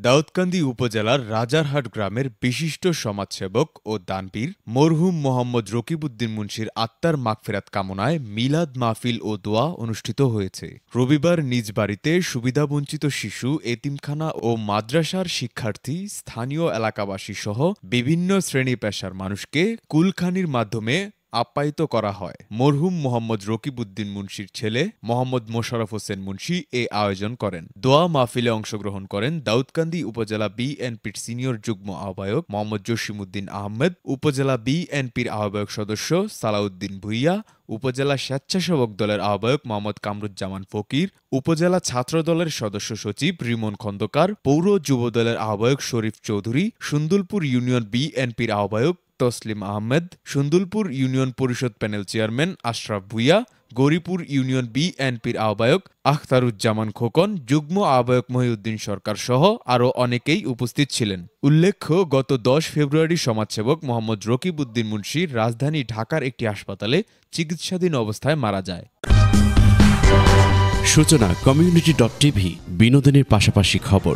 দাউদকান্দি উপজেলার রাজারহাট গ্রামের বিশিষ্ট সমাজসেবক ও দানবীর মরহুম মোহাম্মদ রকিবউদ্দিন মুন্সির আত্মার মাগফিরাত কামনায় মিলাদ মাহফিল ও দোয়া অনুষ্ঠিত হয়েছে। রবিবার নিজ বাড়িতে সুবিধাবঞ্চিত শিশু, এতিমখানা ও মাদ্রাসার শিক্ষার্থী, স্থানীয় এলাকাবাসী সহ বিভিন্ন শ্রেণী পেশার মানুষকে কুলখানির মাধ্যমে আপ্যায়িত করা হয়। মরহুম মোহাম্মদ রকিবউদ্দিন মুন্সির ছেলে মোহাম্মদ মোশাররফ হোসেন মুন্সি এ আয়োজন করেন। দোয়া মাহফিলে অংশগ্রহণ করেন দাউদকান্দি উপজেলা বিএনপির সিনিয়র যুগ্ম আহ্বায়ক মোহাম্মদ জসিমউদ্দিন আহমেদ, উপজেলা বিএনপির আহ্বায়ক সদস্য সালাউদ্দিন ভূঁইয়া, উপজেলা স্বেচ্ছাসেবক দলের আহ্বায়ক মোহাম্মদ কামরুজ্জামান ফকির, উপজেলা ছাত্র দলের সদস্য সচিব রিমন খন্দকার, পৌর যুব দলের আহ্বায়ক শরীফ চৌধুরী, সুন্দুলপুর ইউনিয়ন বিএনপির আহ্বায়ক তসলিম আহমেদ, সুন্দুলপুর ইউনিয়ন পরিষদ panel chairman Ashraf Bhuiyan, Gouripur union বিএনপির আহ্বায়ক আখতারুজ্জামান খোকন, যুগ্ম আহ্বায়ক মহিউদ্দিন সরকার সহ আরও অনেকেই উপস্থিত ছিলেন। উল্লেখ্য, গত 10 ফেব্রুয়ারি সমাজসেবক মোহাম্মদ রকিবউদ্দিন মুন্সি রাজধানী ঢাকার একটি হাসপাতালে চিকিৎসাধীন অবস্থায় মারা যায়। সূচনা community.tv বিনোদনের পাশাপাশি খবর।